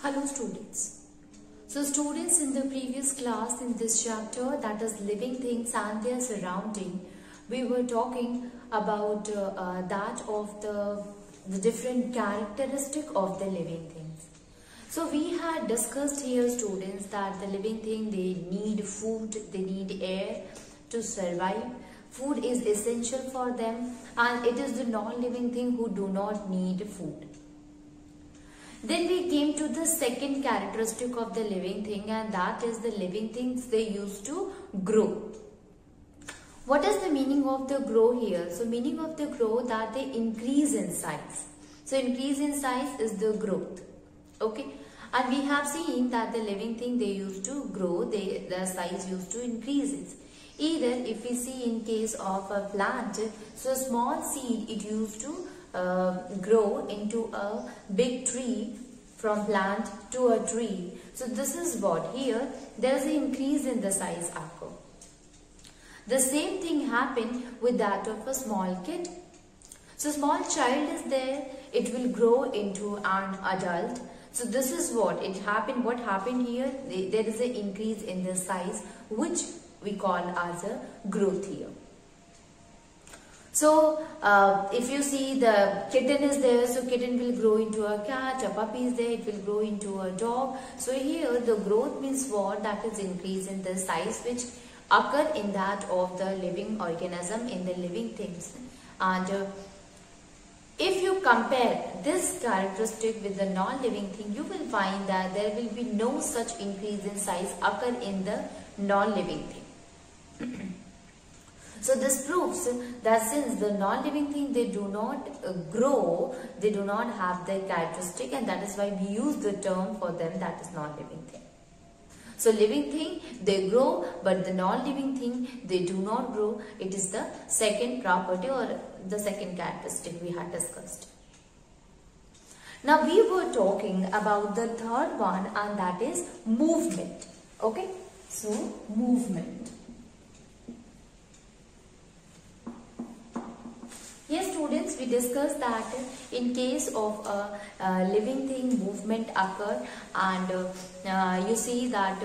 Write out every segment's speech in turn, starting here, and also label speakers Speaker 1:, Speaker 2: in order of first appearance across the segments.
Speaker 1: Hello students. So students, in the previous class in this chapter, that is living things and their surrounding, we were talking about that of the different characteristic of the living things. So we had discussed here students that the living thing, they need food, they need air to survive. Food is essential for them, and it is the non-living thing who do not need food. Then we came to the second characteristic of the living thing, and that is the living things, they used to grow. What is the meaning of the grow here? So meaning of the grow, that they increase in size. So increase in size is the growth. Okay. And we have seen that the living thing, they used to grow, their size used to increase. Either if we see in case of a plant, so small seed, it used to grow into a big tree, from plant to a tree. So this is what here, there is an increase in the size occur. The same thing happened with that of a small kid. So small child is there, it will grow into an adult. So this is what it happened. What happened here? There is an increase in the size, which we call as a growth here. So if you see the kitten is there, so kitten will grow into a cat, a puppy is there, it will grow into a dog. So here the growth means what? That is increase in the size which occur in that of the living organism, in the living things. And if you compare this characteristic with the non-living thing, you will find that there will be no such increase in size occur in the non-living thing. So this proves that since the non-living thing, they do not grow, they do not have the characteristic, and that is why we use the term for them, that is non-living thing. So living thing, they grow, but the non-living thing, they do not grow. It is the second property or the second characteristic we had discussed. Now we were talking about the third one, and that is movement. Okay, so movement. Yes students, we discussed that in case of a living thing, movement occur, and you see that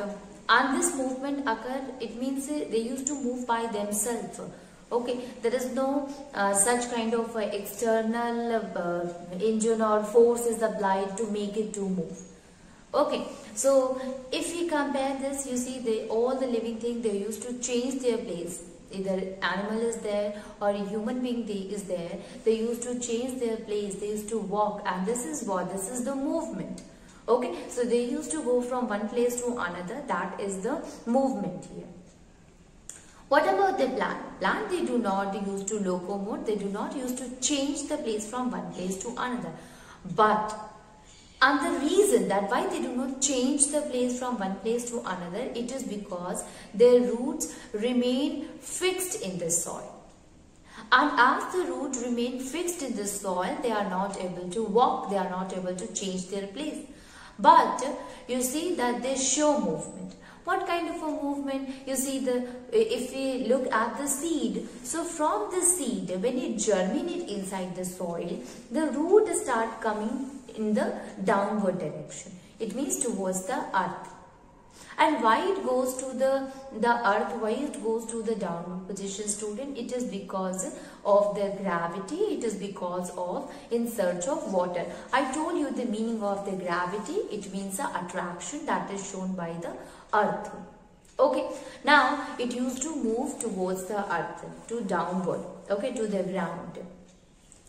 Speaker 1: and this movement occur, it means they used to move by themselves. Okay, there is no such kind of external engine or force is applied to make it to move. Okay, so if we compare this, you see all the living things, they used to change their place. Either animal is there or a human being is there, they used to change their place, they used to walk, and this is what? This is the movement. Okay, so they used to go from one place to another, that is the movement here. What about the plant? Plant, they do not use to locomote, they do not use to change the place from one place to another. And the reason that why they do not change the place from one place to another, it is because their roots remain fixed in the soil. And as the roots remain fixed in the soil, they are not able to walk, they are not able to change their place. But you see that they show movement. What kind of a movement? You see if we look at the seed, so from the seed, when it germinates inside the soil, the root start coming in the downward direction. It means towards the earth. And why it goes to the earth, why it goes to the downward position, student? It is because of the gravity, it is because of in search of water. I told you the meaning of the gravity, it means the attraction that is shown by the earth. Okay, now it used to move towards the earth, to downward, okay, to the ground,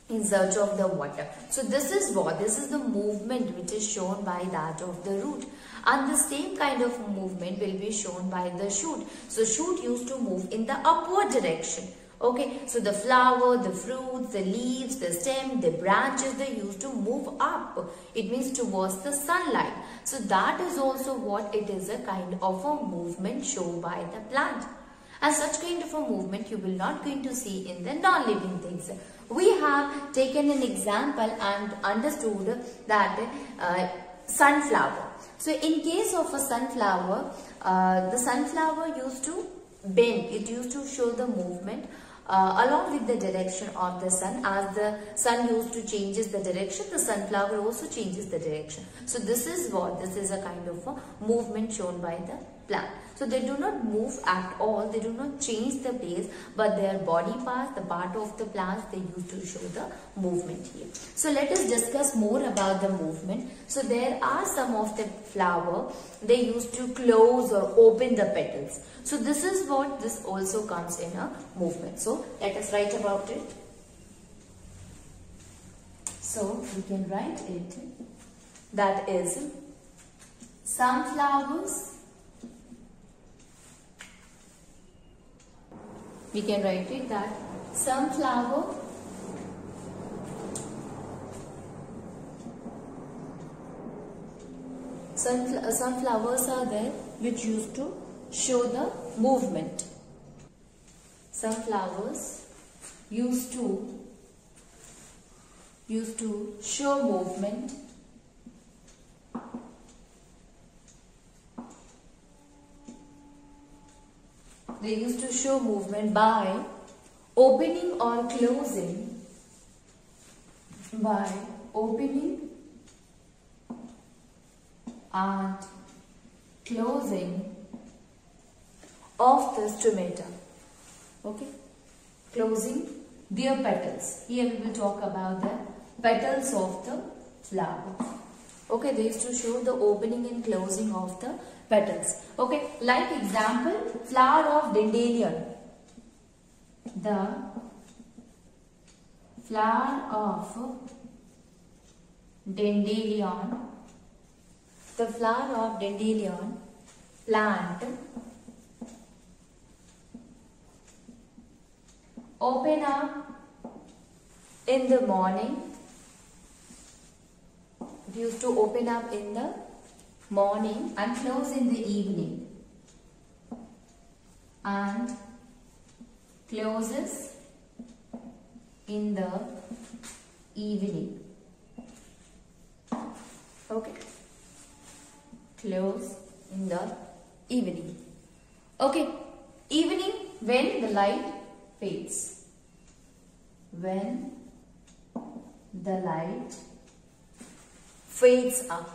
Speaker 1: in search of the water. So this is what? This is the movement which is shown by that of the root. And the same kind of movement will be shown by the shoot. So shoot used to move in the upward direction. Okay, so the flower, the fruits, the leaves, the stem, the branches, they used to move up. It means towards the sunlight. So that is also what it is, a kind of a movement shown by the plant. And such kind of a movement you will not going to see in the non-living things. We have taken an example and understood that sunflower. So in case of a sunflower, the sunflower used to bend, it used to show the movement, along with the direction of the sun. As the sun used to changes the direction, the sunflower also changes the direction. So this is what, this is a kind of a movement shown by the plant. So they do not move at all, they do not change the place, but their body parts, the part of the plants, they used to show the movement here. So let us discuss more about the movement. So there are some of the flower, they used to close or open the petals. So this is what, this also comes in a movement. So let us write about it. So we can write it, that is, some flowers, we can write it that sunflowers are there which used to show the movement. Sunflowers used to show movement. They used to show movement by opening or closing, by opening and closing of the stomata. Okay, closing their petals. Here we will talk about the petals of the flower. Okay, they used to show the opening and closing of the petals. Okay, like example, flower of dandelion. The flower of dandelion, the flower of dandelion plant open up in the morning. It used to open up in the morning and close in the evening, and closes in the evening. Okay, close in the evening. Okay, evening when the light fades. When the light fades up.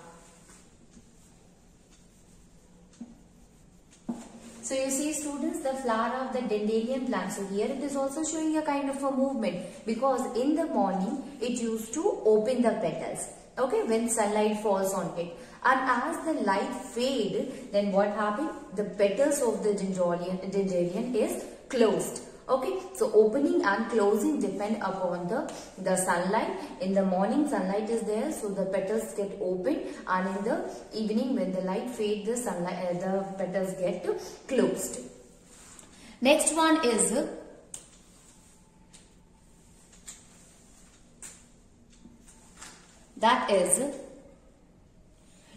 Speaker 1: So you see students, the flower of the dandelion plant. So here it is also showing a kind of a movement, because in the morning it used to open the petals. Okay, when sunlight falls on it. And as the light fade, then what happened? The petals of the dandelion is closed. Okay, so opening and closing depend upon the sunlight. In the morning sunlight is there, so the petals get open, and in the evening when the light fades, the sunlight the petals get closed. Next one is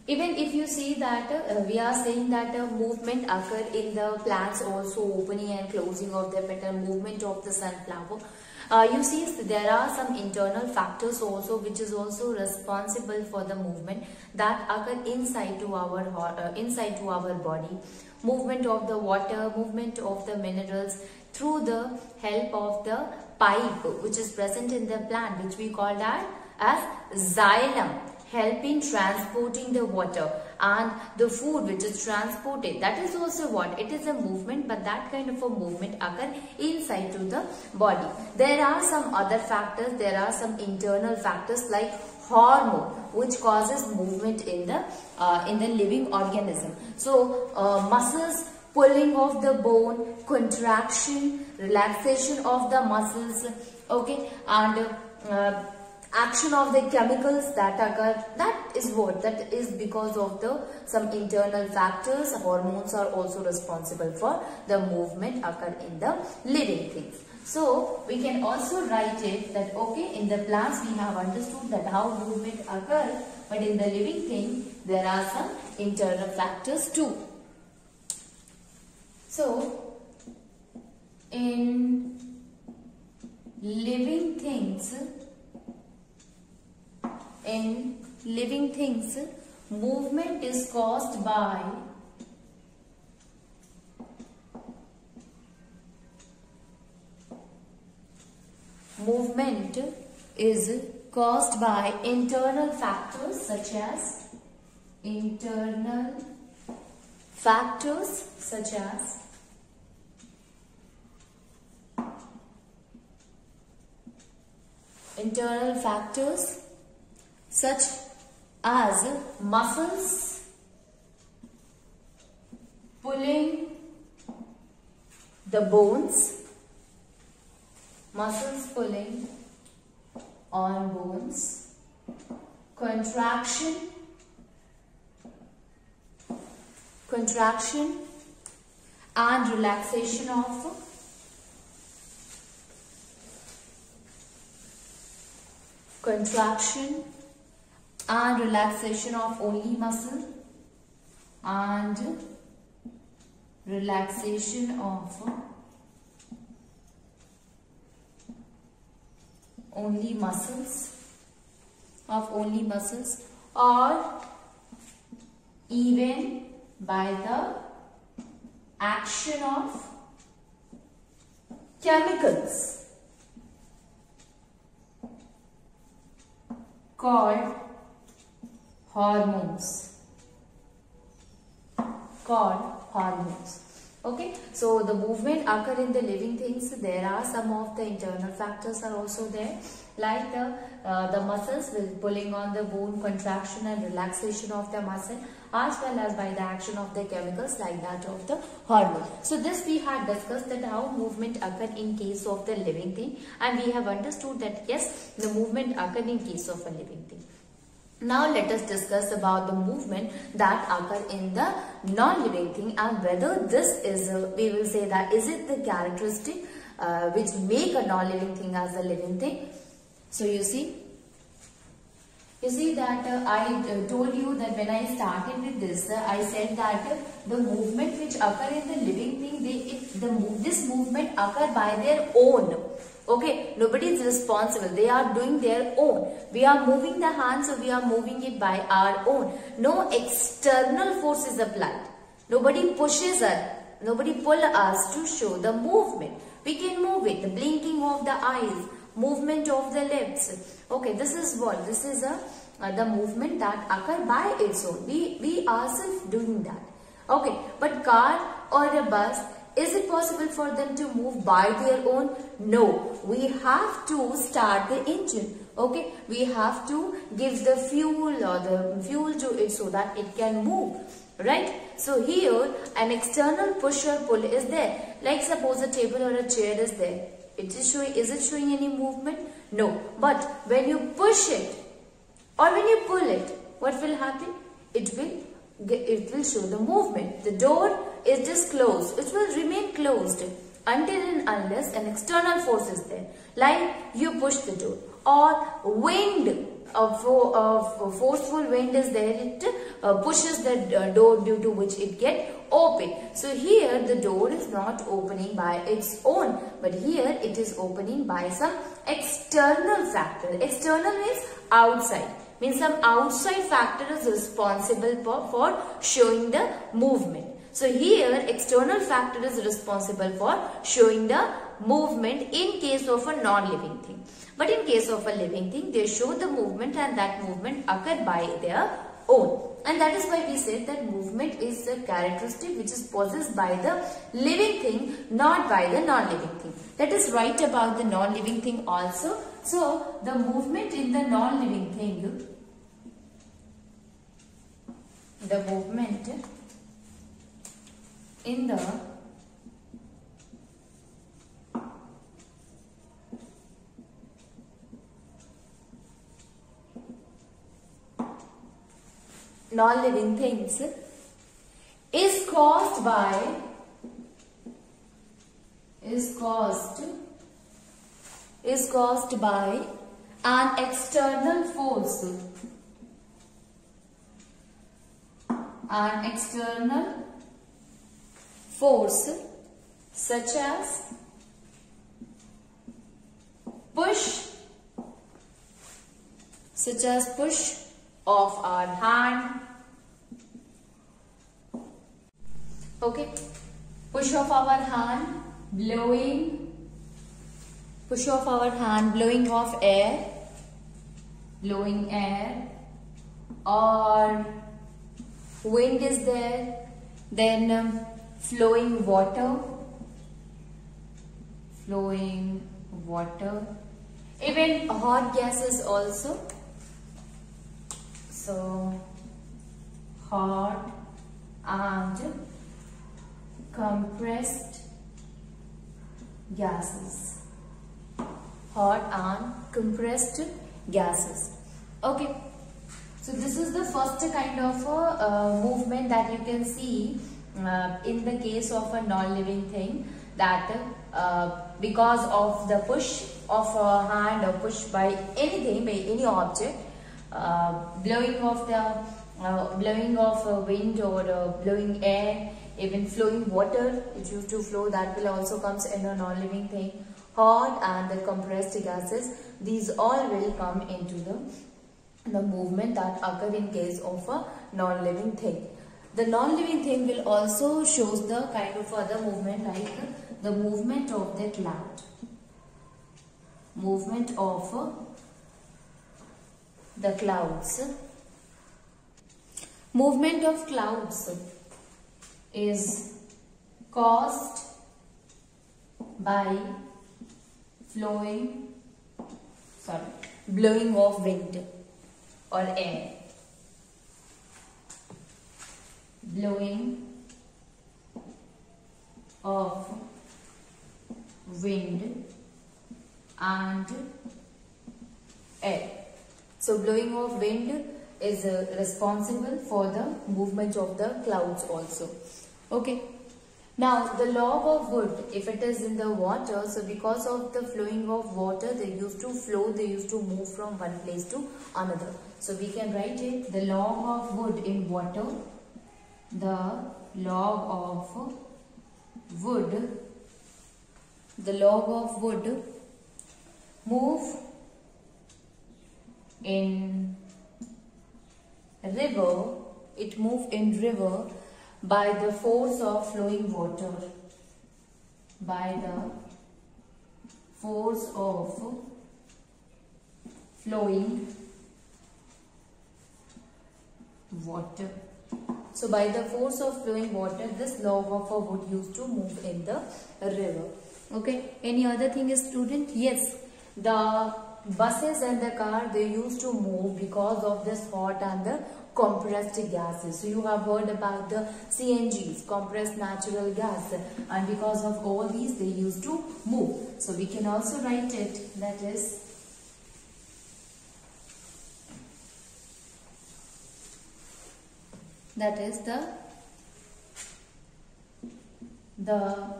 Speaker 1: even if you see that we are saying that movement occur in the plants also, opening and closing of the petal, movement of the sunflower. You see there are some internal factors also which is also responsible for the movement that occur inside to our body. Movement of the water, movement of the minerals through the help of the pipe which is present in the plant, which we call that as xylem, helping transporting the water, and the food which is transported, that is also what? It is a movement, but that kind of a movement occur inside to the body. There are some other factors, there are some internal factors like hormone which causes movement in the living organism. So muscles, pulling of the bone, contraction, relaxation of the muscles, okay, and action of the chemicals that occur, that is what? That is because of some internal factors. Hormones are also responsible for the movement occur in the living things. So we can also write it that okay, in the plants we have understood that how movement occurs, but in the living thing there are some internal factors too. So in living things, movement is caused by movement is caused by internal factors such as internal factors such as muscles pulling the bones, muscles pulling on bones, contraction and relaxation of only muscle and relaxation of only muscles or even by the action of chemicals called hormones. Okay, so the movement occur in the living things. There are some of the internal factors are also there, like the muscles will pulling on the bone, contraction and relaxation of the muscle, as well as by the action of the chemicals like that of the hormone. So this we had discussed that how movement occur in case of the living thing, and we have understood that yes, the movement occur in case of a living thing. Now let us discuss about the movement that occur in the non-living thing, and whether this is we will say that is it the characteristic which make a non-living thing as a living thing. So you see that I told you that when I started with this, I said that the movement which occur in the living thing, this movement occur by their own. Okay, nobody is responsible. They are doing their own. We are moving the hand, so we are moving it by our own. No external force is applied. Nobody pushes us. Nobody pull us to show the movement. We can move it. The blinking of the eyes, movement of the lips. Okay, this is what? This is the movement that occur by its own. We ourselves doing that. Okay, but car or a bus, is it possible for them to move by their own? No. We have to start the engine. Okay. We have to give the fuel to it so that it can move. Right. So here an external push or pull is there. Like suppose a table or a chair is there. Is it showing any movement? No. But when you push it or when you pull it, what will happen? It will show the movement. The door is just closed. It will remain closed until and unless an external force is there. Like you push the door, or wind, forceful wind is there. It pushes the door, due to which it get open. So here the door is not opening by its own, but here it is opening by some external factor. External means outside. Means some outside factor is responsible for showing the movement. So here external factor is responsible for showing the movement in case of a non-living thing. But in case of a living thing, they show the movement, and that movement occur by their own. And that is why we said that movement is a characteristic which is possessed by the living thing, not by the non-living thing. Let us write about the non-living thing also. So the movement in the non-living thing, the movement in the non-living things is caused by an external force. An external force such as push of our hand. Okay, push of our hand, blowing push of our hand, blowing off air, or wind is there, then flowing water, even hot gases also. So hot and compressed gases. Okay, so this is the first kind of movement that you can see in the case of a non-living thing, that because of the push of a hand or push by anything, by any object, blowing of wind or blowing air, even flowing water, it used to flow, that will also comes in a non-living thing. Hot and the compressed gases, these all will come into the movement that occur in case of a non-living thing. The non-living thing will also shows the kind of other movement, like the movement of the cloud. Movement of the clouds. Movement of clouds is caused by blowing of wind or air. Blowing of wind and air. So blowing of wind is responsible for the movement of the clouds also. Okay. Now the log of wood, if it is in the water, so because of the flowing of water, they used to flow, they used to move from one place to another. So we can write it, the log of wood in water, the log of wood move in river, it move in river by the force of flowing water, by the force of flowing water. So by the force of flowing water, this log of a wood used to move in the river. Okay, any other thing is, student? Yes, the buses and the car, they used to move because of this hot and the compressed gases. So you have heard about the CNGs, compressed natural gas, and because of all these they used to move. So we can also write it, that is the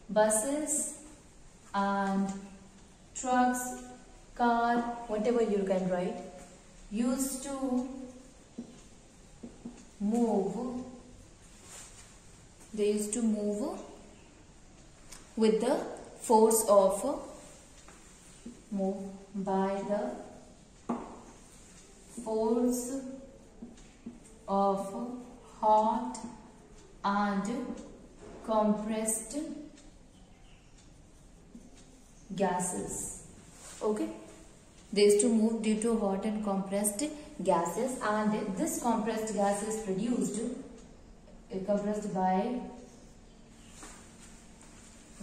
Speaker 1: buses and trucks, car, whatever you can write, used to move, they used to move with the force of move by the force of hot and compressed gases. Okay, they used to move due to hot and compressed gases, and this compressed gas is produced, compressed by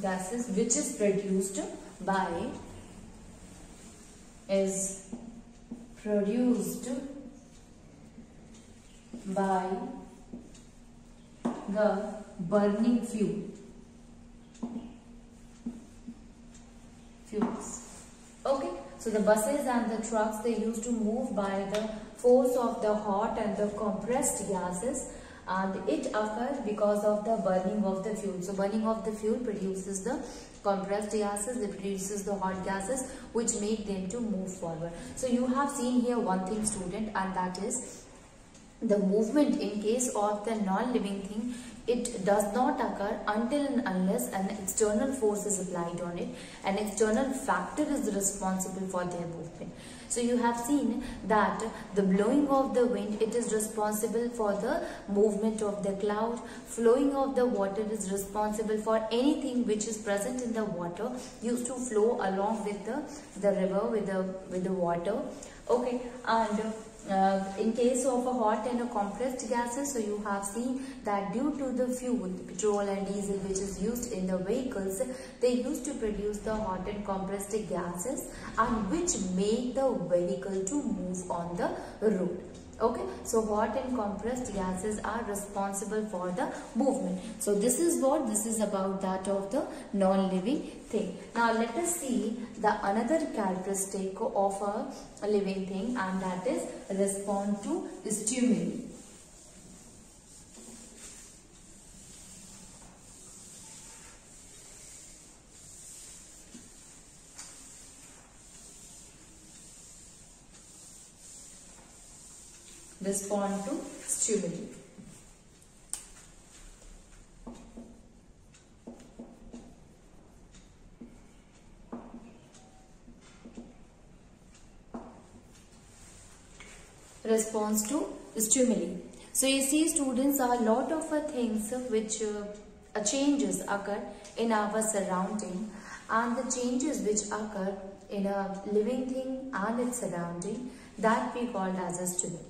Speaker 1: gases which is produced by the burning fuels. Okay, so the buses and the trucks, they used to move by the force of the hot and the compressed gases, and it occurs because of the burning of the fuel. So burning of the fuel produces the compressed gases, it produces the hot gases which make them to move forward. So you have seen here one thing, student, and that is the movement in case of the non-living thing. It does not occur until and unless an external force is applied on it. An external factor is responsible for their movement. So you have seen that the blowing of the wind, it is responsible for the movement of the cloud. Flowing of the water is responsible for anything which is present in the water used to flow along with the river, with the water. Okay, and in case of a hot and a compressed gases, so you have seen that due to the fuel, the petrol and diesel which is used in the vehicles, they used to produce the hot and compressed gases, and which make the vehicle to move on the road. Okay, so hot and compressed gases are responsible for the movement. So this is about that of the non-living thing. Now let us see the another characteristic of a living thing, and that is respond to stimuli. Respond to stimuli. Response to stimuli. So you see, students, are a lot of things which changes occur in our surrounding, and the changes which occur in a living thing and its surrounding, that we call as a stimuli.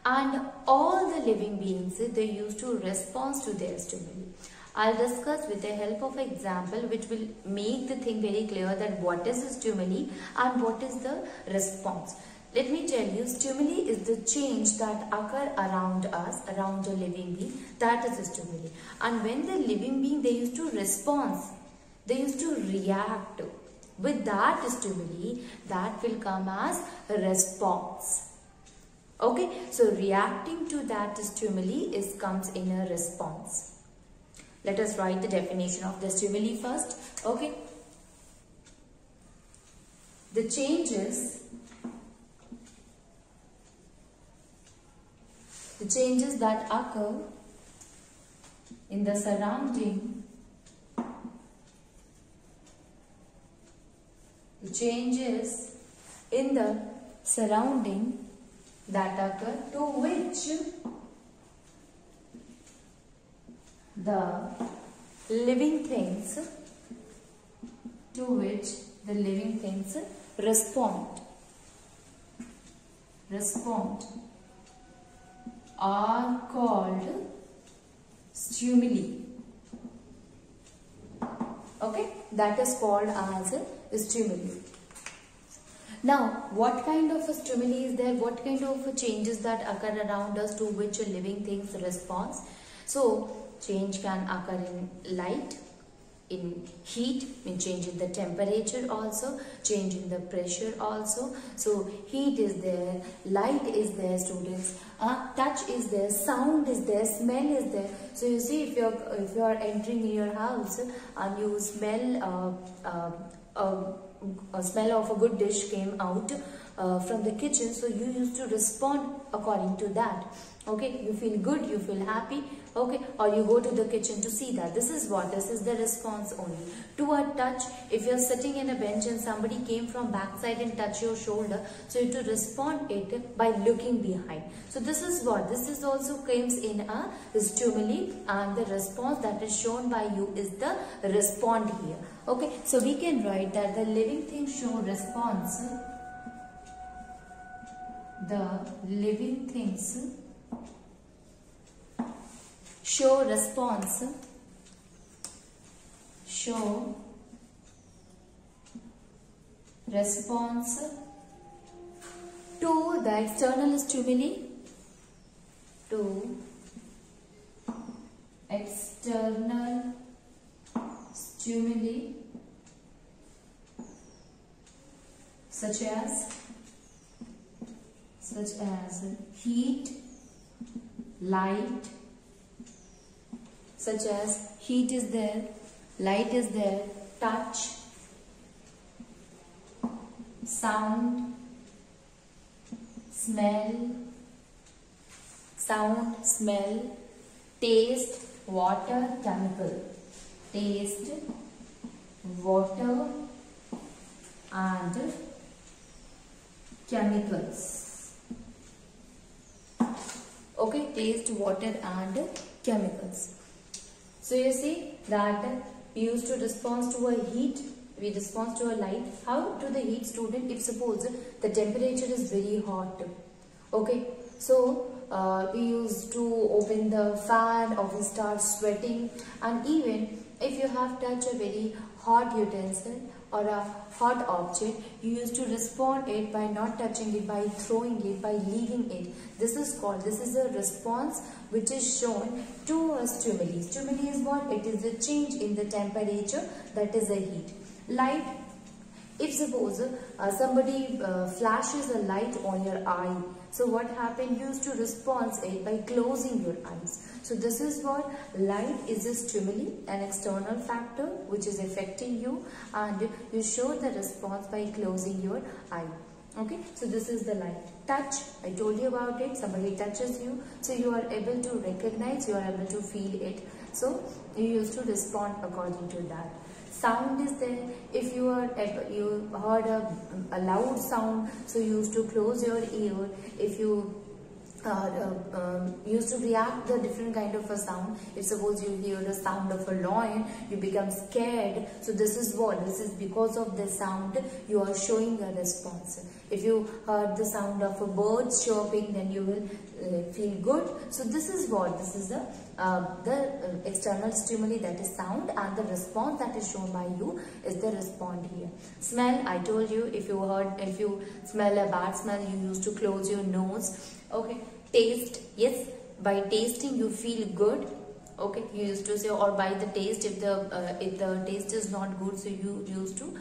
Speaker 1: And all the living beings, they used to respond to their stimuli. I'll discuss with the help of an example which will make the thing very clear that what is the stimuli and what is the response. Let me tell you, stimuli is the change that occur around us, around a living being. That is a stimuli. And when the living being, they used to respond, they used to react with that stimuli, that will come as a response. Okay, so reacting to that stimuli comes in a response. Let us write the definition of the stimuli first. Okay, the changes that occur in the surrounding, the changes in the surrounding that occur, to which the living things respond are called stimuli. Okay, that is called as a stimuli. Now, what kind of a stimuli is there? What kind of changes that occur around us to which a living things responds? So, change can occur in light, in heat, in change in the temperature also, change in the pressure also. So, heat is there, light is there, students, touch is there, sound is there, smell is there. So, you see, if you are entering in your house and you smell a smell of a good dish came out from the kitchen, so you used to respond according to that. Okay, you feel good, you feel happy, okay, or you go to the kitchen to see that. This is the response only. To a touch, if you're sitting in a bench and somebody came from backside and touch your shoulder, so you have to respond it by looking behind. So this is also comes in a stimuli, and the response that is shown by you is the respond here. Okay, so we can write that the living things show response. The living things show response to the external stimuli, such as heat, light, such as heat is there, light is there, touch, sound, smell, taste, water, chemical, taste, water and chemicals. Okay, taste, water and chemicals. So you see that we used to respond to a heat, we respond to a light. How to the heat, student? If suppose the temperature is very hot, okay, so we used to open the fan or we start sweating, and even if you have touched a very hot utensil or a hot object, you used to respond it by not touching it, by throwing it, by leaving it. This is a response which is shown to a stimuli. Stimuli is what? It is a change in the temperature, that is a heat. Light, if suppose somebody flashes a light on your eye, so what happened? You used to respond it by closing your eyes. So this is what light is a stimuli, an external factor which is affecting you, and you show the response by closing your eye. Okay, so this is the light. Touch, I told you about it. Somebody touches you, so you are able to recognize, you are able to feel it. So you used to respond according to that. Sound is there. If you heard a loud sound, so you used to close your ear. If you used to react the different kind of a sound. If suppose you hear the sound of a lion, you become scared. So this is what? This is because of the sound you are showing a response. If you heard the sound of a bird chirping, then you will feel good. So this is what? This is the external stimuli, that is sound, and the response that is shown by you is the response here. Smell, I told you, if you smell a bad smell, you used to close your nose. Okay. Taste, yes, by tasting you feel good. Okay, you used to say, or by the taste, if the taste is not good, so you used to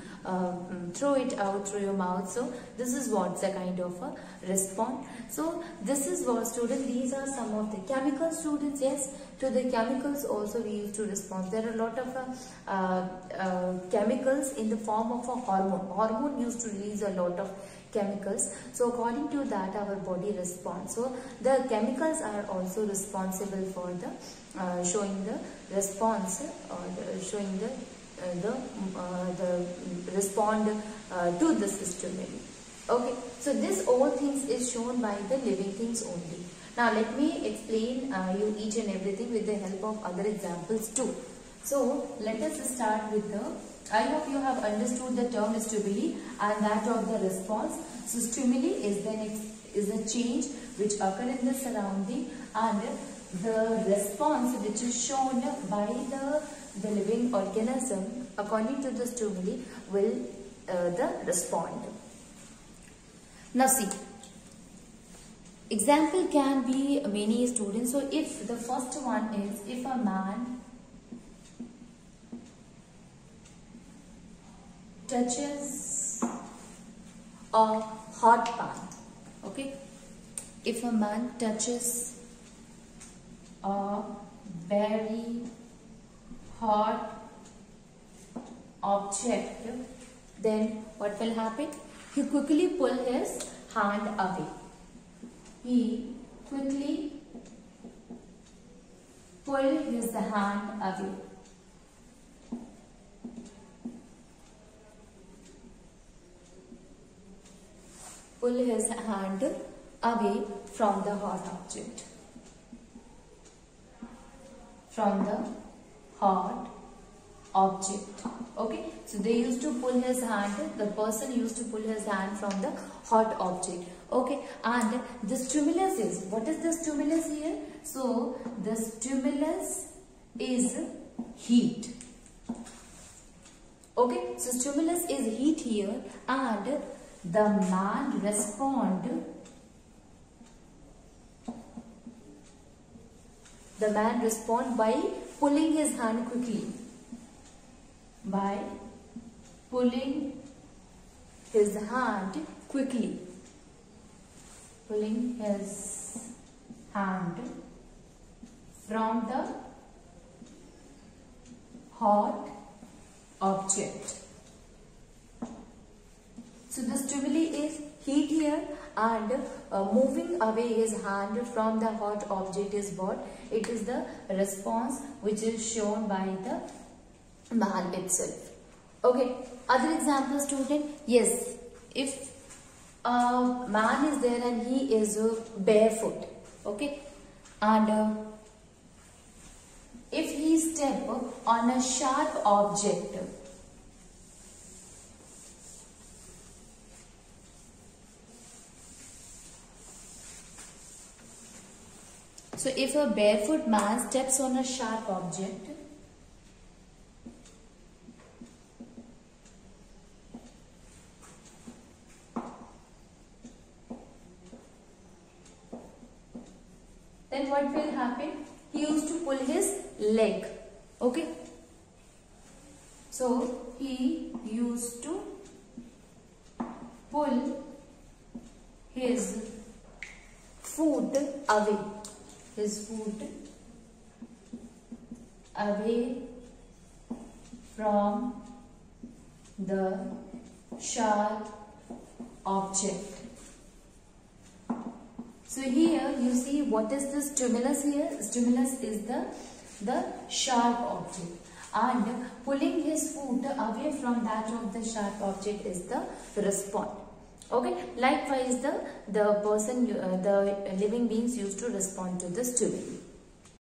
Speaker 1: throw it out through your mouth. So this is what's a kind of a response. So this is what, student, these are some of the chemical, students. Yes, to the chemicals also we used to respond. There are a lot of chemicals in the form of a hormone. Hormone used to release a lot of chemicals. So according to that our body responds. So the chemicals are also responsible for the showing the response, or showing the respond to the stimuli. Okay, so this all things is shown by the living things only. Now let me explain you each and everything with the help of other examples too. So let us start with the, I hope you have understood the term stimuli and that of the response. So stimuli is a change which occur in the surrounding, and the response which is shown by the living organism according to the stimuli will the respond. Now see, example can be many, students. So if the first one is, if a man touches a hot pan, okay, if a man touches a very hot object, then what will happen? He quickly pull his hand away. He quickly pull his hand away. Pull his hand away from the hot object. From the hot object. Okay, so they used to pull his hand, the person used to pull his hand from the hot object. Okay, and the stimulus is, what is the stimulus here? So the stimulus is heat. Okay, so stimulus is heat here, and the man respond. The man respond by pulling his hand quickly. By pulling his hand quickly. Pulling his hand from the hot object. So the stimuli is heat here, and moving away his hand from the hot object is what? It is the response which is shown by the man itself. Okay, other example, student. Yes, if a man is there and he is barefoot, okay, and if he step on a sharp object, so if a barefoot man steps on a sharp object, then what will happen? He used to pull his leg, okay. So he used to pull his foot away, from the sharp object. So here you see what is the stimulus here? Stimulus is the sharp object, and pulling his foot away from that of the sharp object is the response. Okay. Likewise, the person, the living beings used to respond to the stimuli.